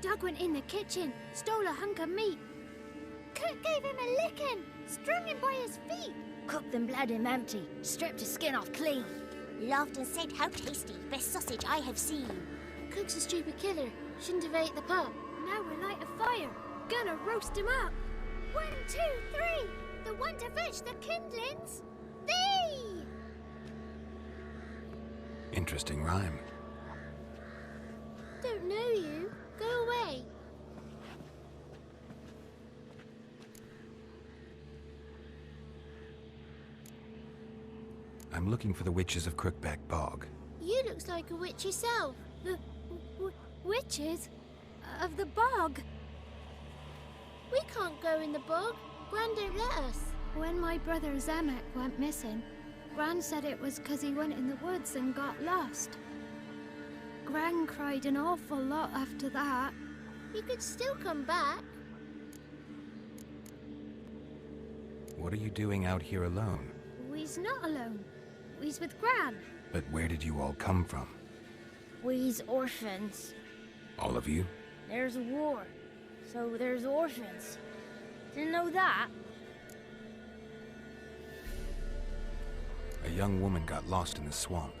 Doug went in the kitchen, stole a hunk of meat. Cook gave him a licking, strung him by his feet. Cooked and bled him empty, stripped his skin off clean. Laughed and said, how tasty, best sausage I have seen. Cook's a stupid killer, shouldn't have ate the pup. Now we'll light a fire, gonna roast him up. 1, 2, 3, the one to fetch the kindlings. Thee! Interesting rhyme. Don't know you. Go away. I'm looking for the witches of Crookback Bog. You looks like a witch yourself. The witches of the bog. We can't go in the bog. Gran don't let us. When my brother Zamek went missing, Gran said it was 'cause he went in the woods and got lost. Gran cried an awful lot after that. You could still come back. What are you doing out here alone? We's not alone. We's with Gran. But where did you all come from? We's orphans. All of you? There's a war, so there's orphans. Didn't know that? A young woman got lost in the swamp.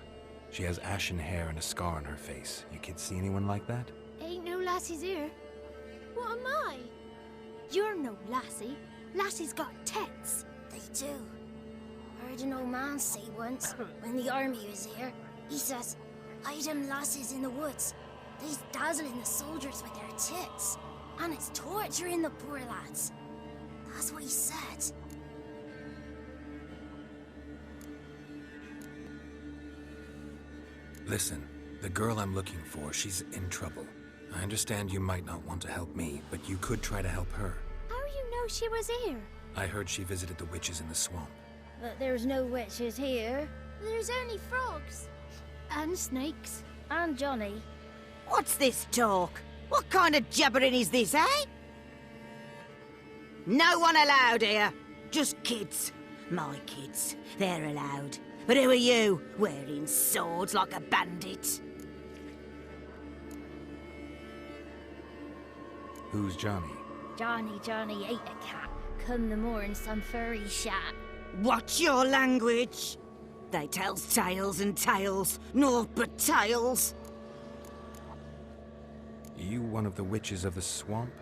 She has ashen hair and a scar on her face. You kids see anyone like that? Ain't no lassies here. What am I? You're no lassie. Lassie's got tits. They do. Heard an old man say once, when the army was here, he says, "I them lasses in the woods. They's dazzling the soldiers with their tits, and it's torturing the poor lads." That's what he said. Listen, the girl I'm looking for, she's in trouble. I understand you might not want to help me, but you could try to help her. How you know she was here? I heard she visited the witches in the swamp. But there's no witches here. There's only frogs. And snakes. And Johnny. What's this talk? What kind of jabbering is this, eh? No one allowed here. Just kids. My kids. They're allowed. But who are you, wearing swords like a bandit? Who's Johnny? Johnny ate a cat. Come the more in some furry shat. Watch your language. They tells tales and tales, naught but tales. You one of the witches of the swamp?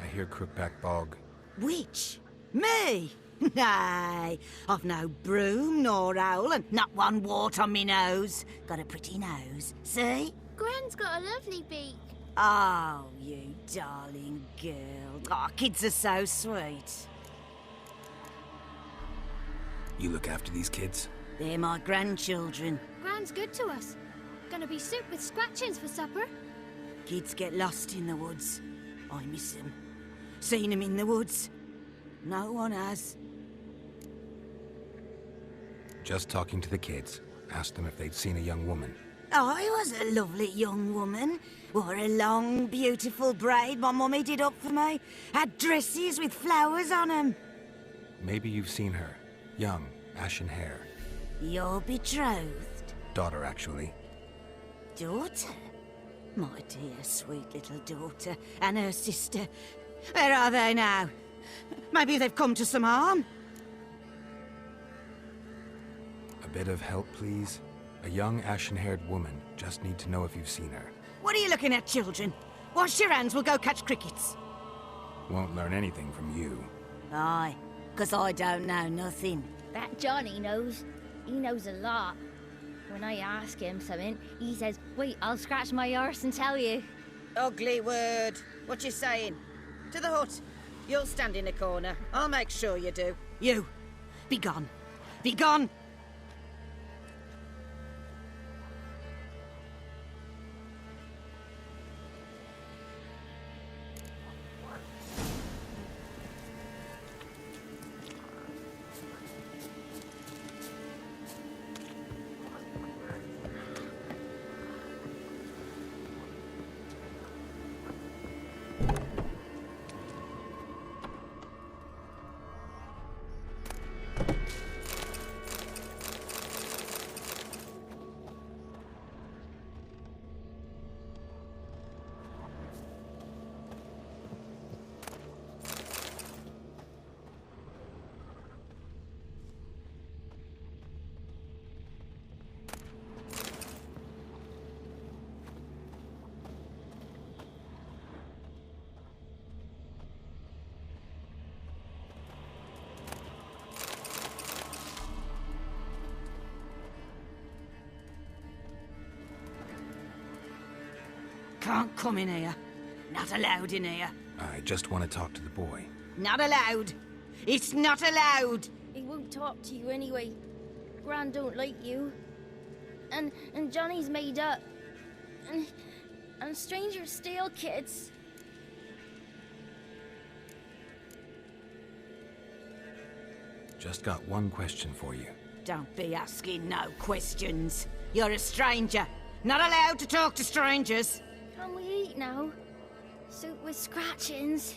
I hear Crookback Bog. Witch? Me? Nay, I've no broom nor owl and not one wart on me nose. Got a pretty nose, see? Gran's got a lovely beak. Oh, you darling girl. Oh, kids are so sweet. You look after these kids? They're my grandchildren. Gran's good to us. Gonna be soup with scratchings for supper. Kids get lost in the woods. I miss them. Seen them in the woods. No one has. Just talking to the kids. Asked them if they'd seen a young woman. I was a lovely young woman. Wore a long, beautiful braid my mummy did up for me. Had dresses with flowers on them. Maybe you've seen her. Young, ashen hair. You're betrothed? Daughter, actually. Daughter? My dear, sweet little daughter. And her sister. Where are they now? Maybe they've come to some harm? A bit of help, please? A young, ashen-haired woman. Just need to know if you've seen her. What are you looking at, children? Wash your hands, we'll go catch crickets. Won't learn anything from you. Aye, 'cause I don't know nothing. That Johnny knows. He knows a lot. When I ask him something, he says, "Wait, I'll scratch my arse and tell you." Ugly word. What you saying? To the hut. You'll stand in a corner. I'll make sure you do. You, be gone. Be gone! can't come in here. Not allowed in here. I just want to talk to the boy. Not allowed. It's not allowed. He won't talk to you anyway. Gran don't like you. And Johnny's made up. And strangers steal kids. Just got one question for you. Don't be asking no questions. You're a stranger. Not allowed to talk to strangers. Can we eat now? Soup with scratchings.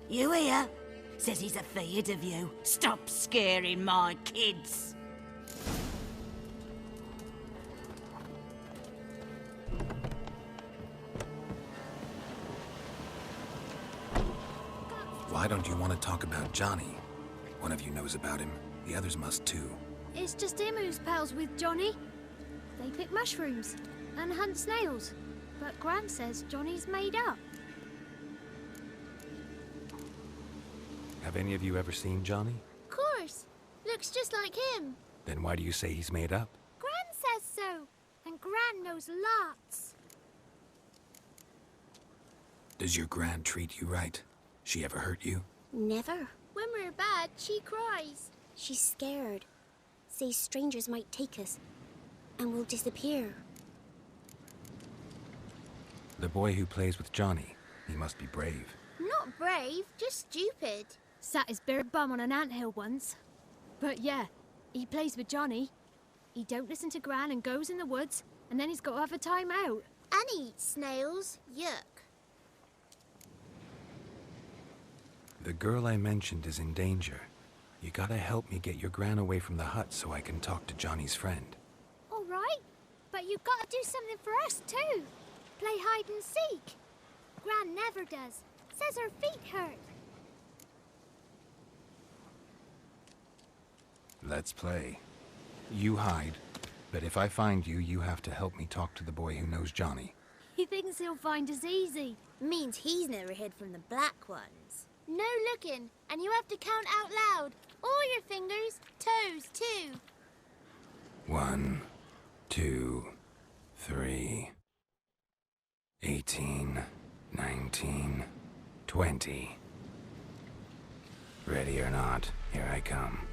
You hear? Says he's afeard of you. Stop scaring my kids. Why don't you want to talk about Johnny? One of you knows about him. The others must too. It's just him who's pals with Johnny. They pick mushrooms and hunt snails. But Gran says Johnny's made up. Have any of you ever seen Johnny? Of course. Looks just like him. Then why do you say he's made up? Gran says so. And Gran knows lots. Does your Gran treat you right? She ever hurt you? Never. When we're bad, she cries. She's scared. Says strangers might take us. And we'll disappear. The boy who plays with Johnny, he must be brave. Not brave, just stupid. Sat his bare bum on an anthill once. But yeah, he plays with Johnny. He don't listen to Gran and goes in the woods, and then he's got to have a time out. And he eats snails. Yuck. The girl I mentioned is in danger. You gotta help me get your Gran away from the hut so I can talk to Johnny's friend. All right, but you got to do something for us too. Play hide and seek. Gran never does. Says her feet hurt. Let's play. You hide, but if I find you, you have to help me talk to the boy who knows Johnny. He thinks he'll find us easy. Means he's never hid from the black ones. No looking, and you have to count out loud. All your fingers, toes too. 1, 2, 3, 18, 19, 20. Ready or not, here I come.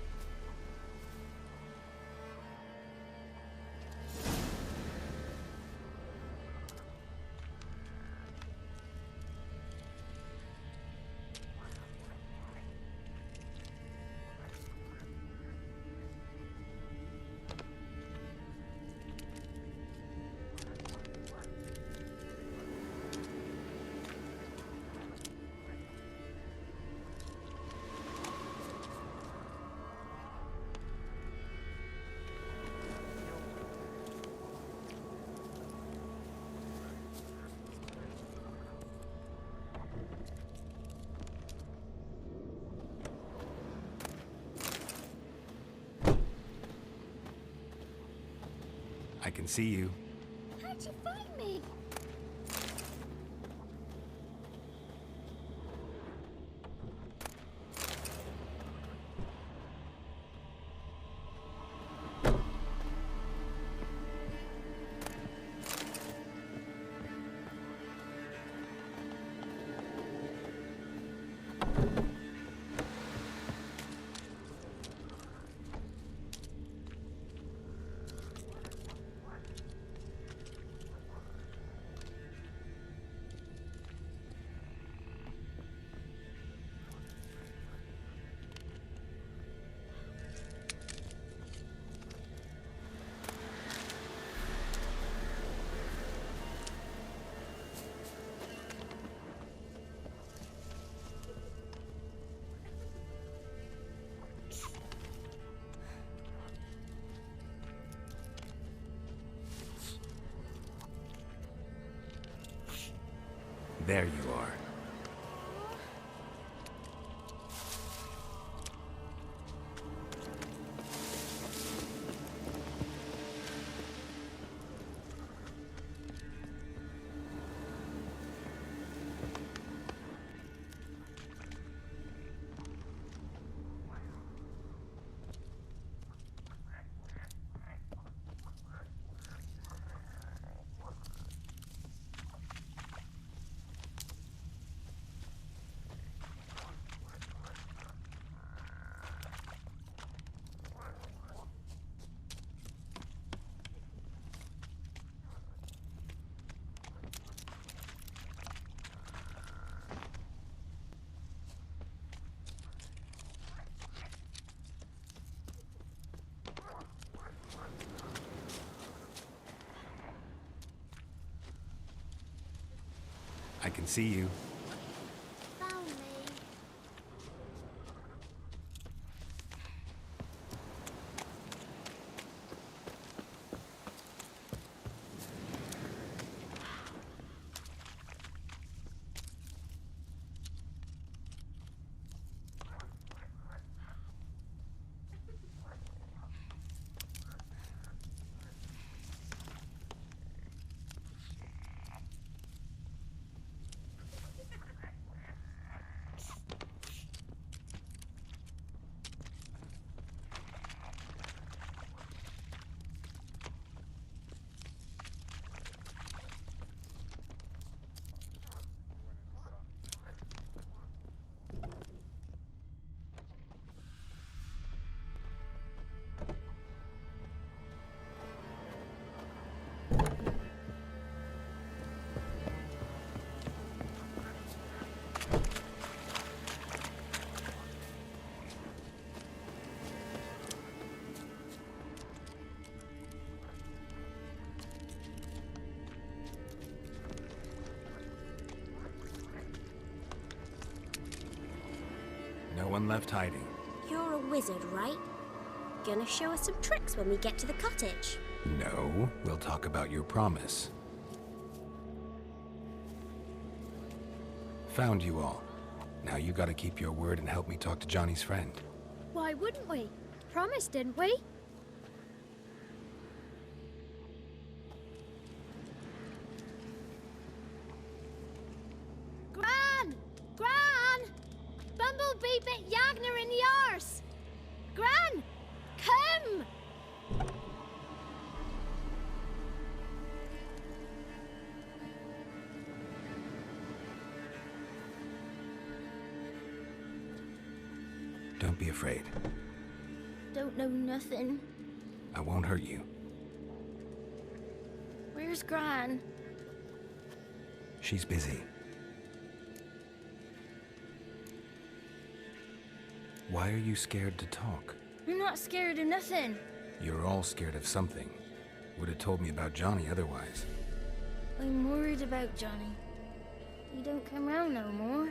I can see you. How'd you find me? There you are. I can see you. Found me. No one left hiding. You're a wizard, right? Gonna show us some tricks when we get to the cottage. No, we'll talk about your promise. Found you all. Now you gotta keep your word and help me talk to Johnny's friend. Why wouldn't we? Promised, didn't we? Gran! Gran! Bumblebee bit Yagner in the arse! Gran! Come! Don't be afraid. Don't know nothing. I won't hurt you. Where's Gran? She's busy. Why are you scared to talk? I'm not scared of nothing. You're all scared of something. Would have told me about Johnny otherwise. I'm worried about Johnny. He don't come round no more.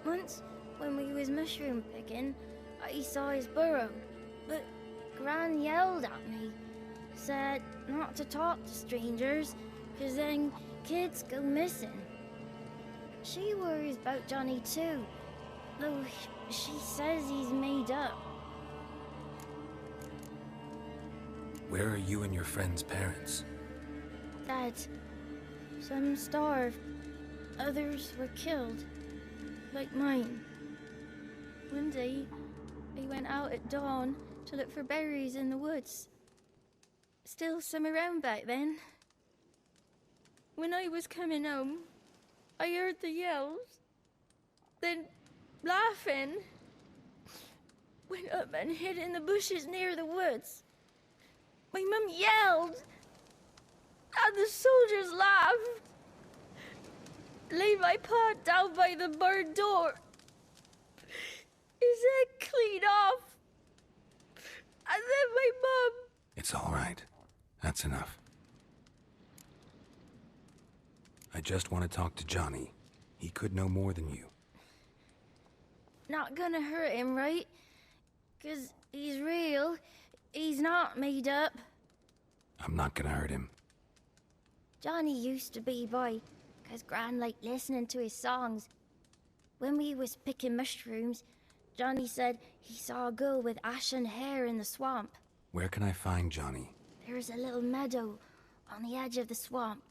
Once, when we was mushroom picking, I saw his burrow, but Gran yelled at me, said not to talk to strangers, 'cause then kids go missing. She worries about Johnny too, though she says he's made up. Where are you and your friend's parents? Dad, some starved, others were killed, like mine. One day, I went out at dawn to look for berries in the woods. Still some around back then. When I was coming home, I heard the yells, then laughing. Went up and hid in the bushes near the woods. My mum yelled, and the soldiers laughed. Laid my pa down by the barn door. His head clean off. And then my mum... It's all right. That's enough. I just want to talk to Johnny. He could know more than you. Not gonna hurt him, right? 'Cause he's real. He's not made up. I'm not gonna hurt him. Johnny used to be boy, 'cause Gran liked listening to his songs. When we was picking mushrooms, Johnny said he saw a girl with ashen hair in the swamp. Where can I find Johnny? There's a little meadow on the edge of the swamp.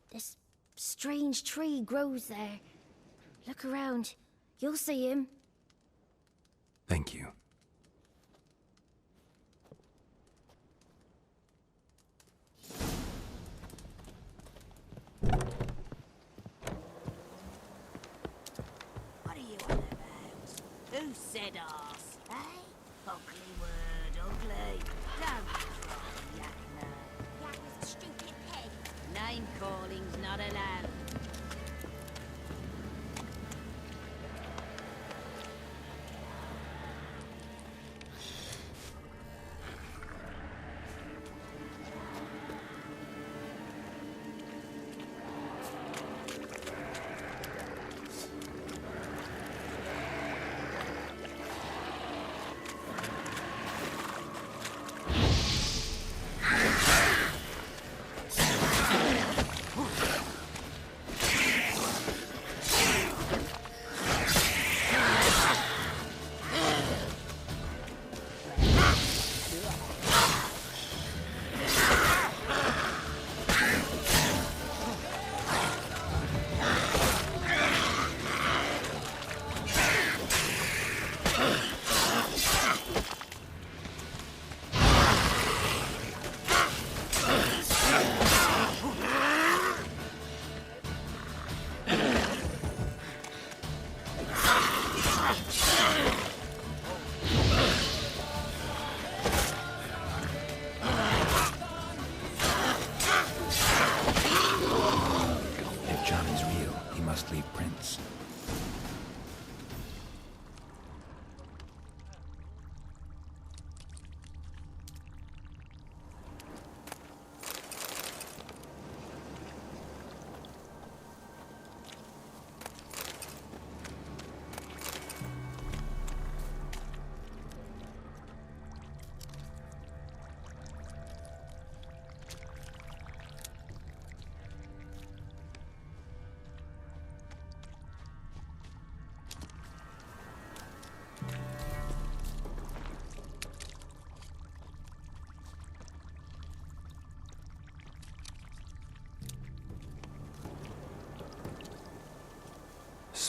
This strange tree grows there. Look around. You'll see him. Thank you. What are you on about? Who said arse? Eh? Ugly word, ugly. Don't try, Yakner. Yakner's a stupid pig. Name calling's not allowed.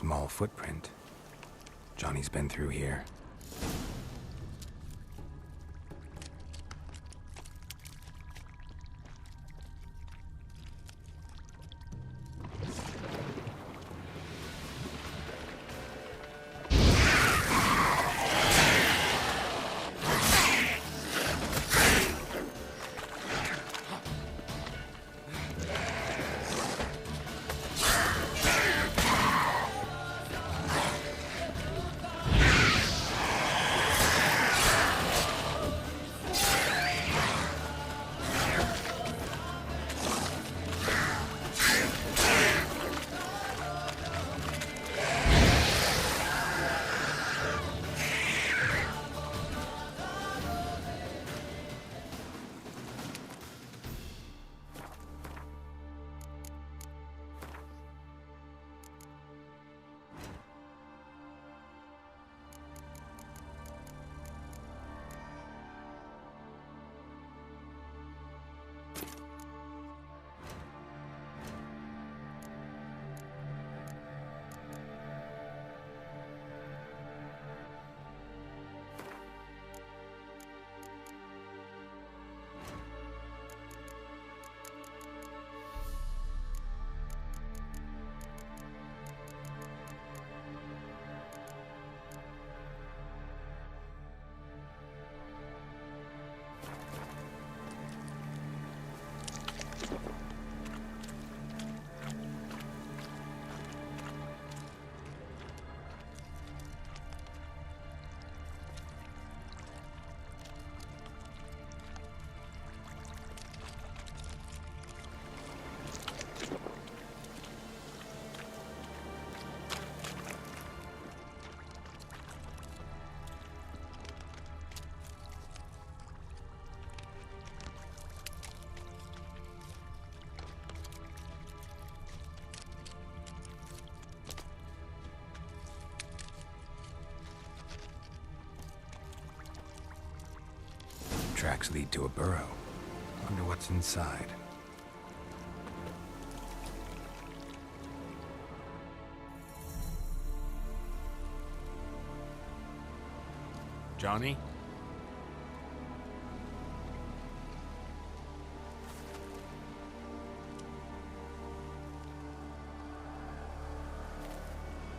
small footprint. Johnny's been through here. Tracks lead to a burrow. Wonder what's inside. Johnny?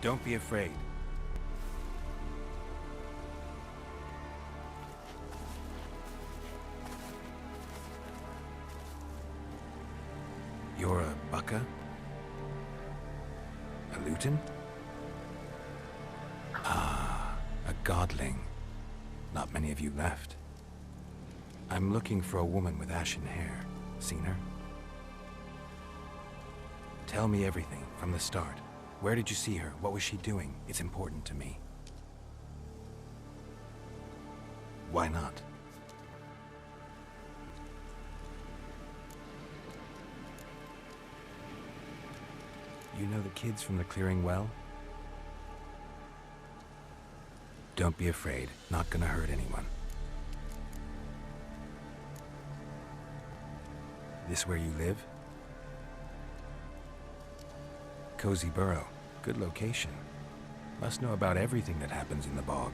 Don't be afraid. You're a Bukka? A Luton? Ah, a godling. Not many of you left. I'm looking for a woman with ashen hair. Seen her? Tell me everything, from the start. Where did you see her? What was she doing? It's important to me. Why not? You know the kids from the clearing well? Don't be afraid. Not gonna hurt anyone. This where you live? Cozy Burrow. Good location. Must know about everything that happens in the bog.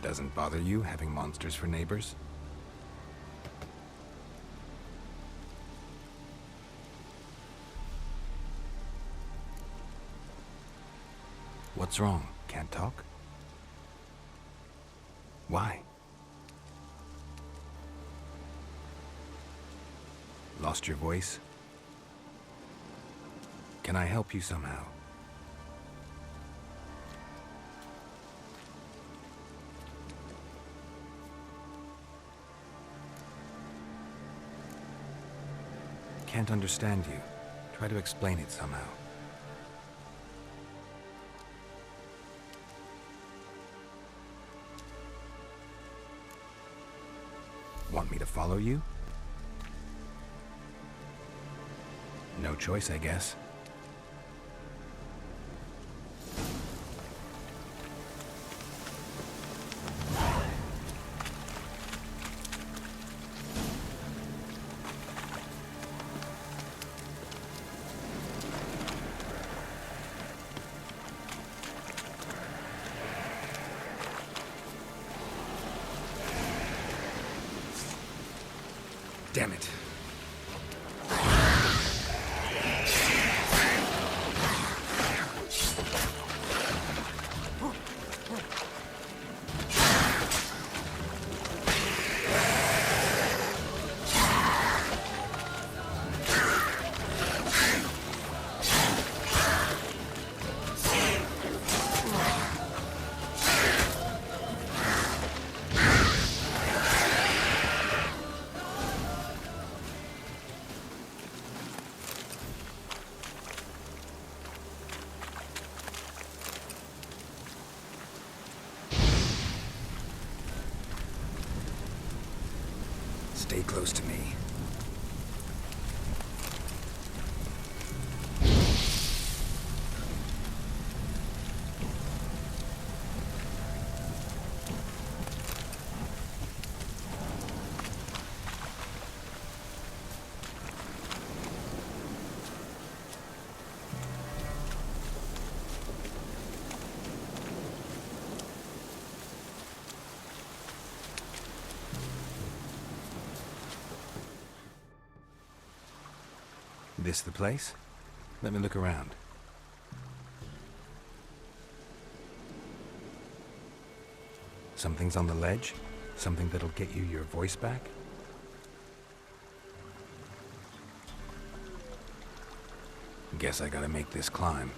Doesn't bother you having monsters for neighbors? What's wrong? Can't talk? Why? Lost your voice? Can I help you somehow? Can't understand you. Try to explain it somehow. Want me to follow you? No choice, I guess. Damn it. Stay close to me. This the place? Let me look around. Something's on the ledge? Something that'll get you your voice back? Guess I gotta make this climb.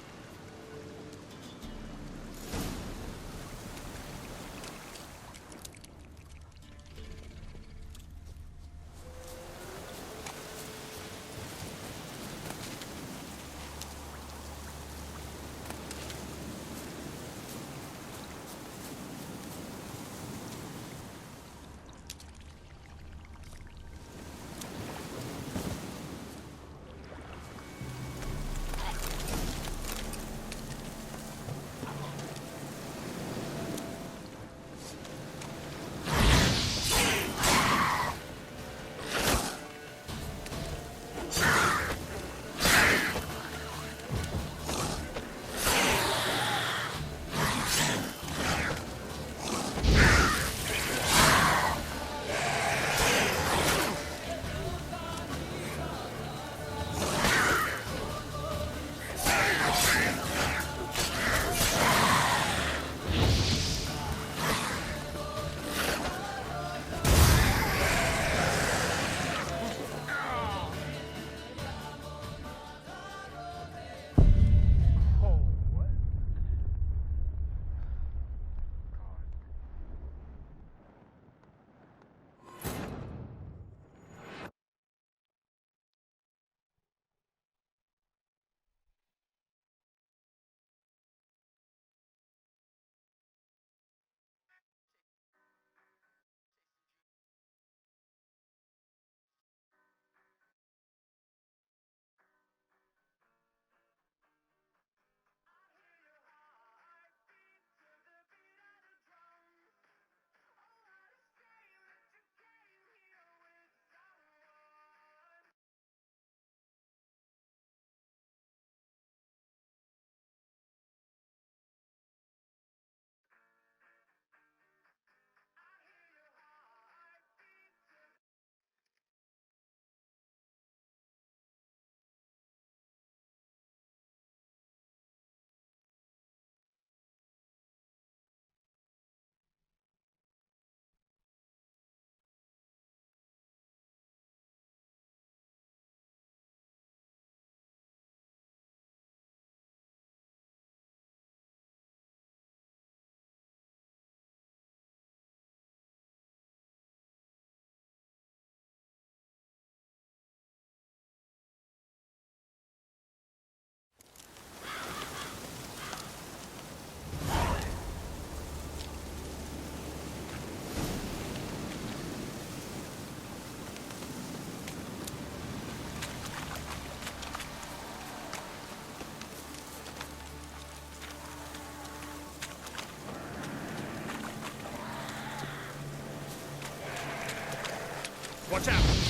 Watch out!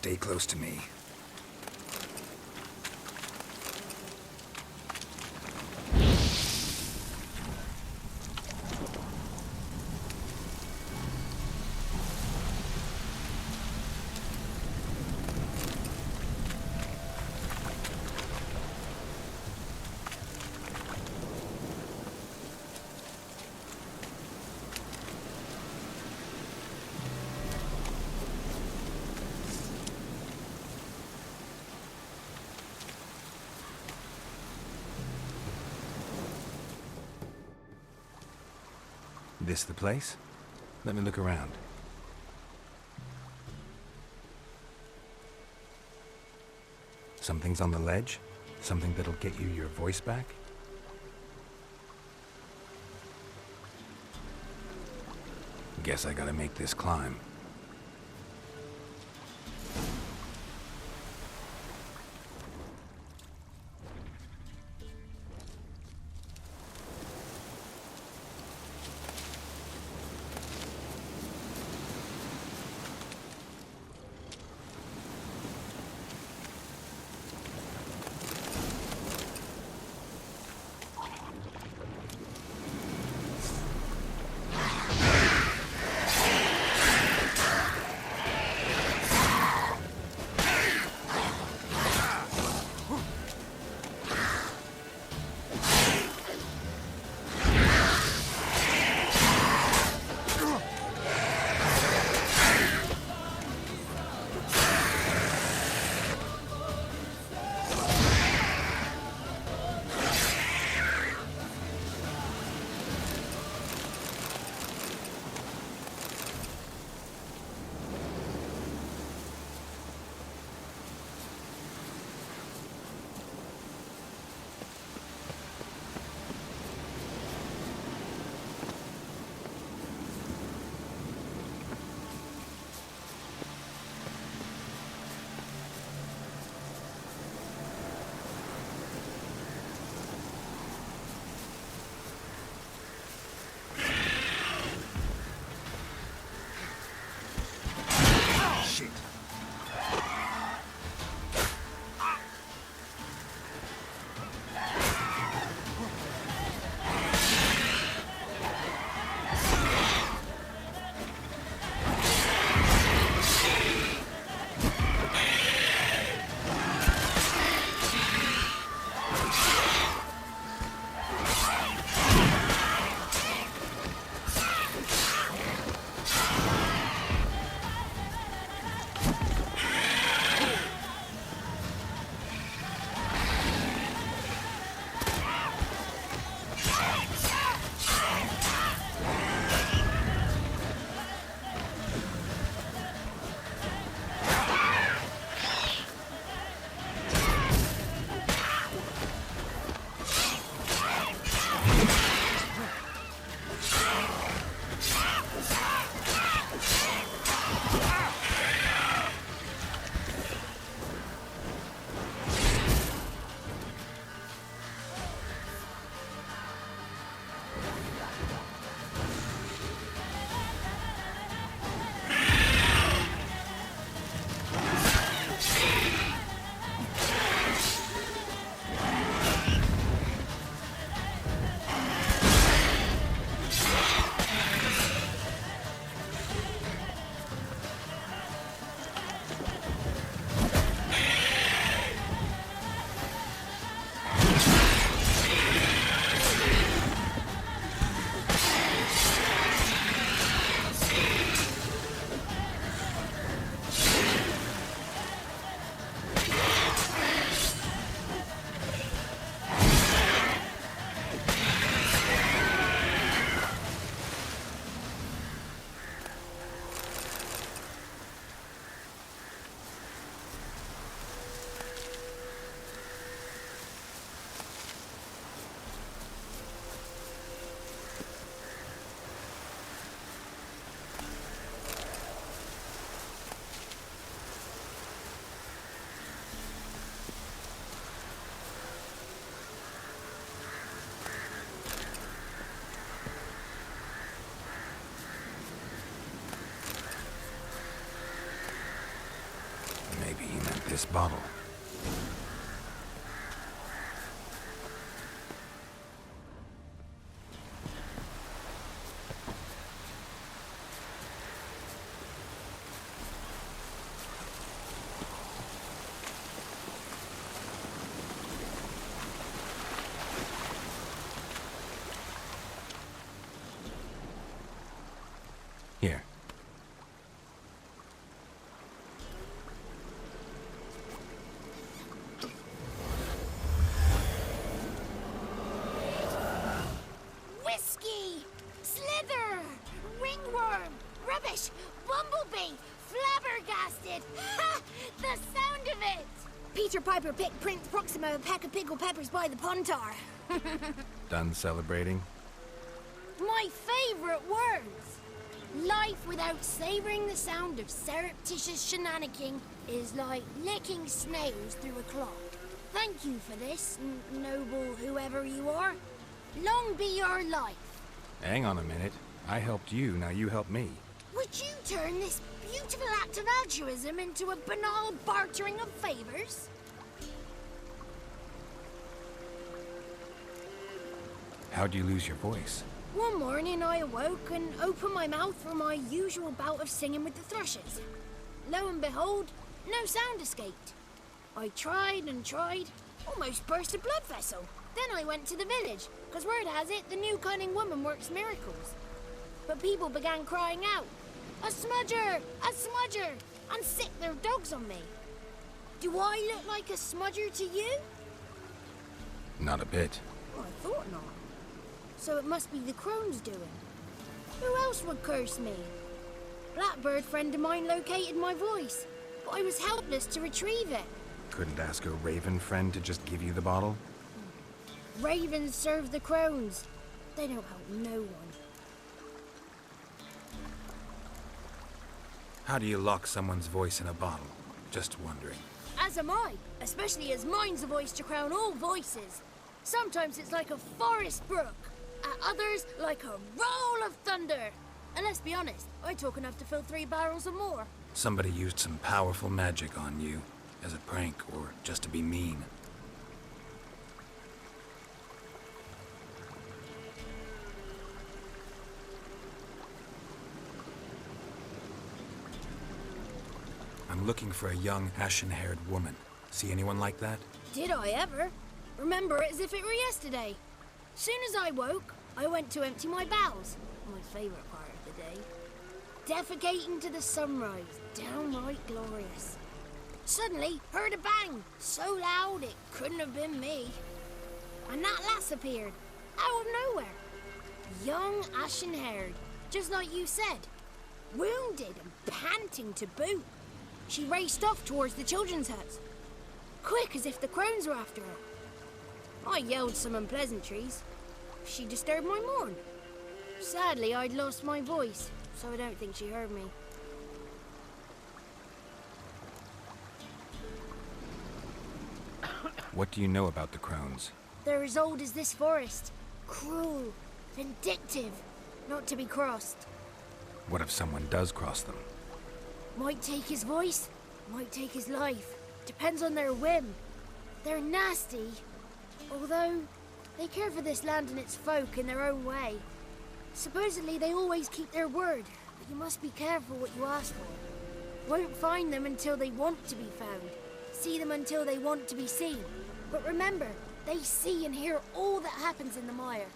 Stay close to me. This the place? Let me look around. Something's on the ledge? Something that'll get you your voice back? Guess I gotta make this climb. this bottle. Here. Whiskey! Slither! Ringworm! Rubbish! Bumblebee! Flabbergasted! Ha! The sound of it! Peter Piper picked Prince Proximo a pack of pickled peppers by the Pontar. Done celebrating? My favorite words! Life without savoring the sound of surreptitious shenanigans is like licking snails through a clog. Thank you for this, noble whoever you are. Long be your life. Hang on a minute. I helped you, now you help me. Would you turn this beautiful act of altruism into a banal bartering of favors? How'd you lose your voice? One morning I awoke and opened my mouth for my usual bout of singing with the thrushes. Lo and behold, no sound escaped. I tried and tried, almost burst a blood vessel. Then I went to the village, because word has it the new cunning woman works miracles. But people began crying out, "A smudger! A smudger!" and sicked their dogs on me. Do I look like a smudger to you? Not a bit. Well, I thought not. So it must be the crone's doing. Who else would curse me? Blackbird friend of mine located my voice, but I was helpless to retrieve it. Couldn't ask a raven friend to just give you the bottle? Ravens serve the crones. They don't help no one. How do you lock someone's voice in a bottle? Just wondering. As am I, especially as mine's a voice to crown all voices. Sometimes it's like a forest brook, at others like a roll of thunder. And let's be honest, I talk enough to fill 3 barrels or more. Somebody used some powerful magic on you, as a prank or just to be mean. I'm looking for a young, ashen-haired woman. See anyone like that? Did I ever? Remember it as if it were yesterday. Soon as I woke, I went to empty my bowels. My favorite part of the day. Defecating to the sunrise. Downright glorious. Suddenly, heard a bang. So loud it couldn't have been me. And that lass appeared. Out of nowhere. Young, ashen-haired. Just like you said. Wounded and panting to boot. She raced off towards the children's huts. Quick as if the crones were after her. I yelled some unpleasantries. She disturbed my morn. Sadly, I'd lost my voice, so I don't think she heard me. What do you know about the crones? They're as old as this forest. Cruel, vindictive, not to be crossed. What if someone does cross them? Might take his voice, might take his life. Depends on their whim. They're nasty, although they care for this land and its folk in their own way. Supposedly they always keep their word, but you must be careful what you ask for. Won't find them until they want to be found. See them until they want to be seen. But remember, they see and hear all that happens in the mire.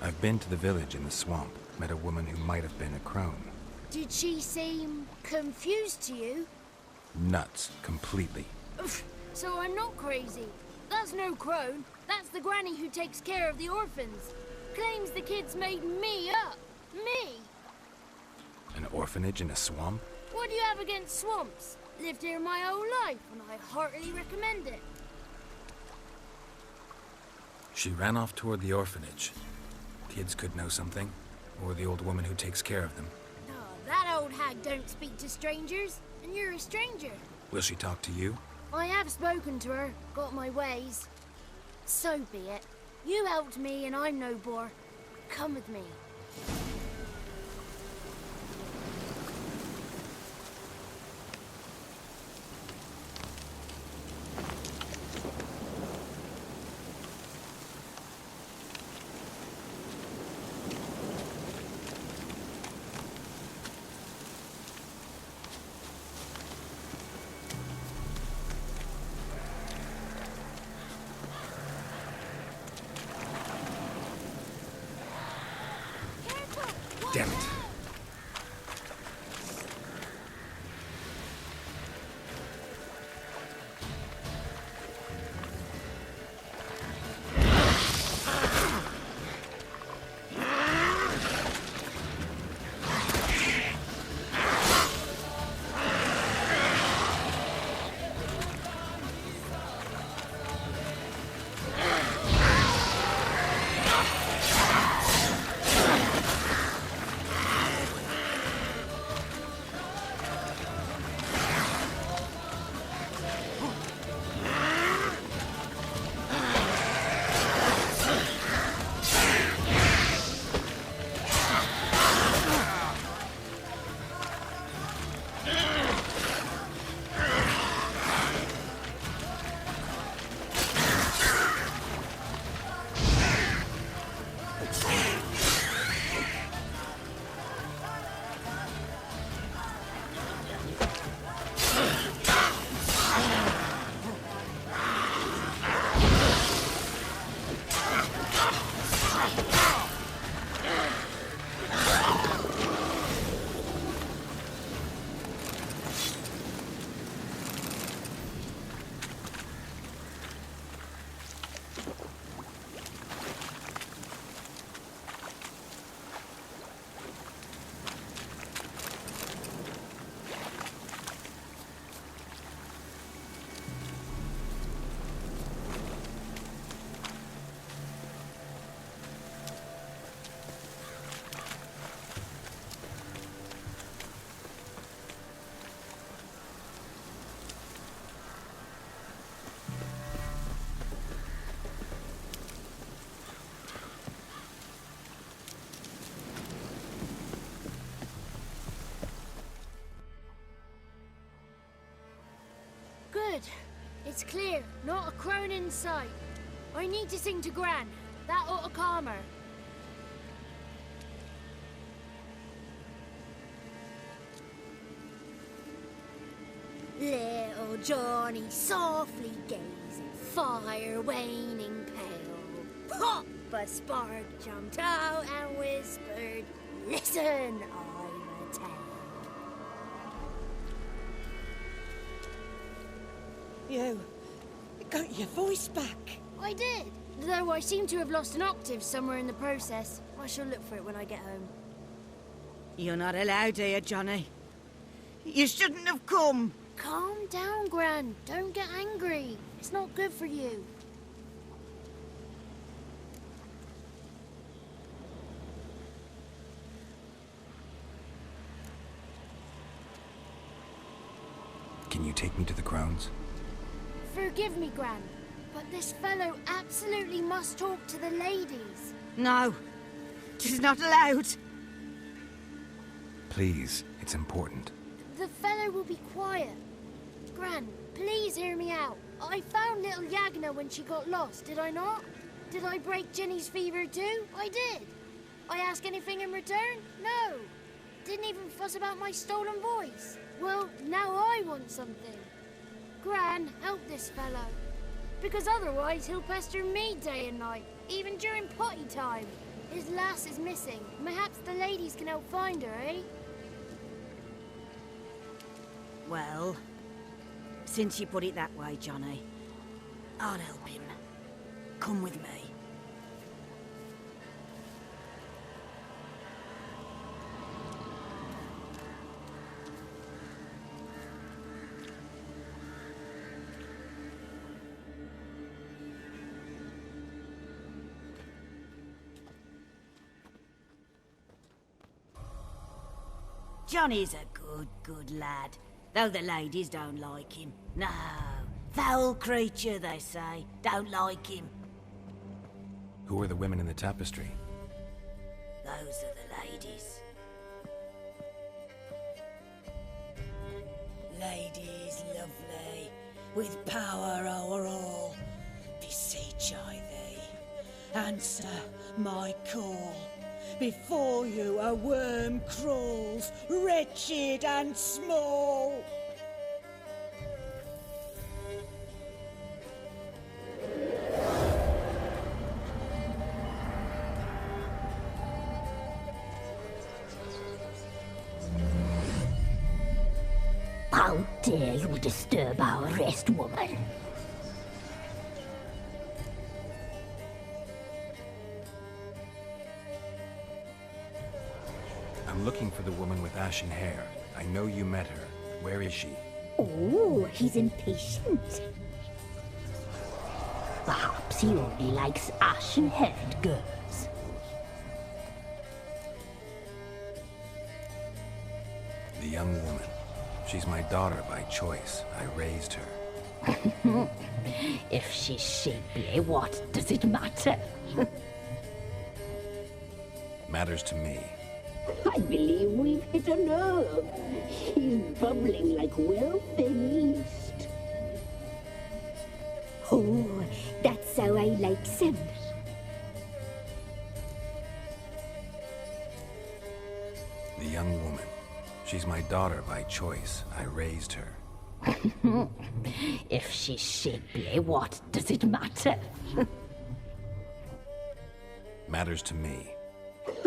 I've been to the village in the swamp, met a woman who might have been a crone. Did she seem confused to you? Nuts, completely. Oof, so I'm not crazy. That's no crone. That's the granny who takes care of the orphans. Claims the kids made me up. Me! An orphanage in a swamp? What do you have against swamps? Lived here my whole life, and I heartily recommend it. She ran off toward the orphanage. Kids could know something, or the old woman who takes care of them. Oh, that old hag don't speak to strangers, and you're a stranger. Will she talk to you? I have spoken to her, got my ways. So be it. You helped me, and I'm no bore. Come with me. Damn it. Good. It's clear. Not a crone in sight. I need to sing to Gran. That ought to calm her. Little Johnny softly gazing, fire waning pale. Pop! A spark jumped out and whispered, "Listen, I'm a tale." You got your voice back. I did. Though I seem to have lost an octave somewhere in the process. I shall look for it when I get home. You're not allowed here, Johnny. You shouldn't have come. Calm down, Gran. Don't get angry. It's not good for you. Can you take me to the grounds? Forgive me, Gran, but this fellow absolutely must talk to the ladies. No, tis not allowed. Please, it's important. The fellow will be quiet. Gran, please hear me out. I found little Yagna when she got lost, did I not? Did I break Ginny's fever too? I did. I ask anything in return? No. Didn't even fuss about my stolen voice. Well, now I want something. Gran, help this fellow. Because otherwise he'll pester me day and night, even during potty time. His lass is missing. Perhaps the ladies can help find her, eh? Well, since you put it that way, Johnny, I'll help him. Come with me. Johnny's a good lad, though the ladies don't like him. No, foul creature, they say. Don't like him. Who are the women in the tapestry? Those are the ladies. Ladies lovely, with power o'er all, beseech I thee, answer my call. Before you a worm crawls, wretched and small. dare you disturb our rest, woman? I'm looking for the woman with ashen hair. I know you met her. Where is she? Oh, he's impatient. Perhaps he only likes ashen-haired girls. The young woman. She's my daughter by choice. I raised her. If she's shapely, what does it matter? Matters to me. I believe we've hit a nerve. He's bubbling like well-fed yeast. Oh, that's how I like him. The young woman. She's my daughter by choice. I raised her. If she's shapely, what does it matter? Matters to me.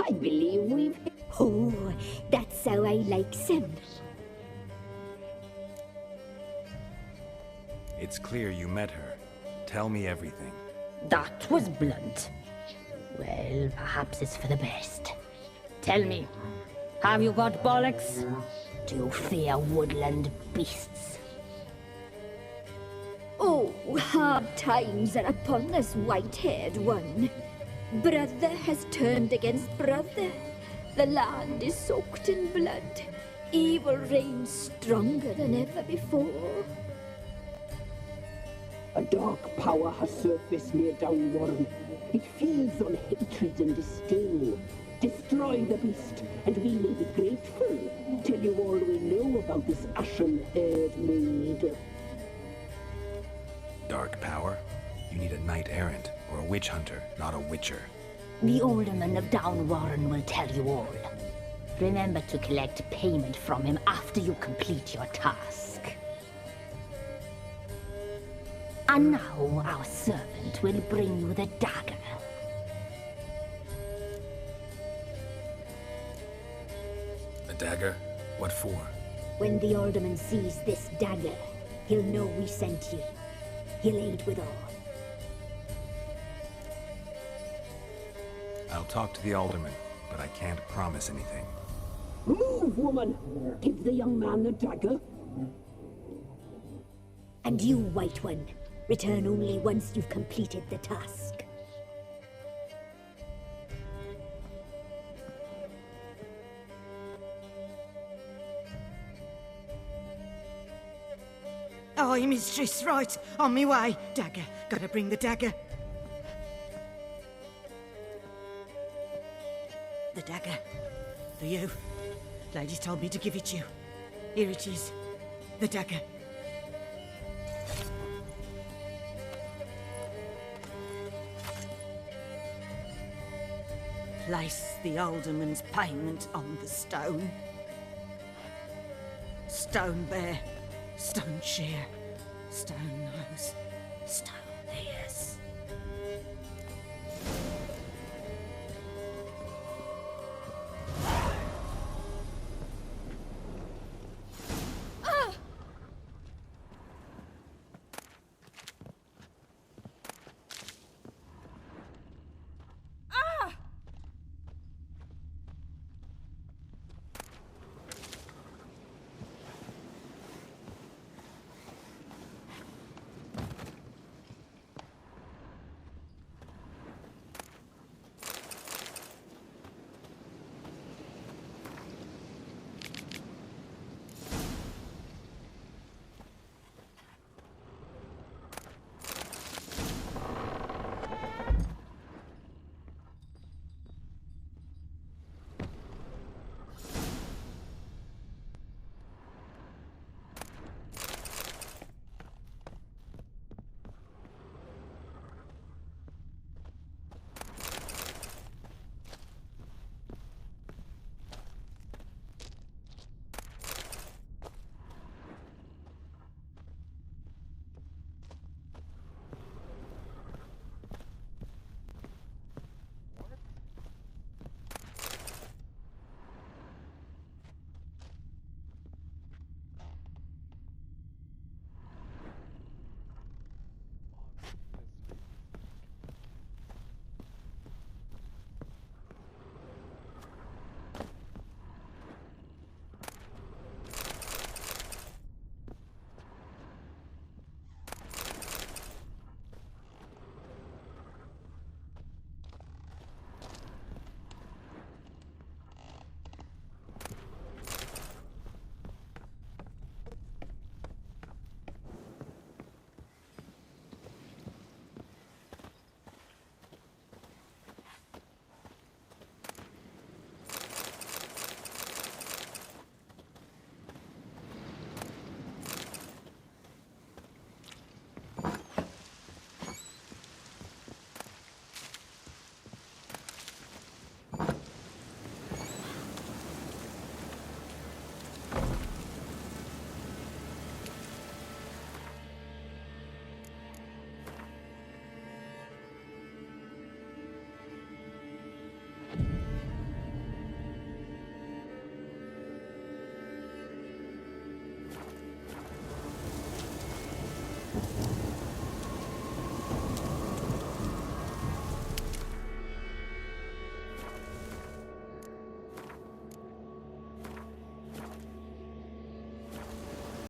I believe we've... Oh, that's how I like him. It's clear you met her. Tell me everything. That was blunt. Well, perhaps it's for the best. Tell me, have you got bollocks? Do you fear woodland beasts? Oh, hard times are upon this white-haired one. Brother has turned against brother. The land is soaked in blood. Evil reigns stronger than ever before. A dark power has surfaced near Downwarren. It feeds on hatred and disdain. Destroy the beast, and we may be grateful. Tell you all we know about this ashen-haired maid. Dark power? You need a knight-errant or a witch hunter, not a witcher. The alderman of Downwarren will tell you all. Remember to collect payment from him after you complete your task. And now our servant will bring you the dagger. A dagger? What for? When the alderman sees this dagger, he'll know we sent you. He'll aid with all. I'll talk to the alderman, but I can't promise anything. Move, woman! Give the young man the dagger. And you, White One, return only once you've completed the task. Aye, mistress, right. On me way. Dagger. Gotta bring the dagger. The dagger. For you. Lady told me to give it you. Here it is. The dagger. Place the alderman's payment on the stone. Stone bear. Stone shear, stone nose, stone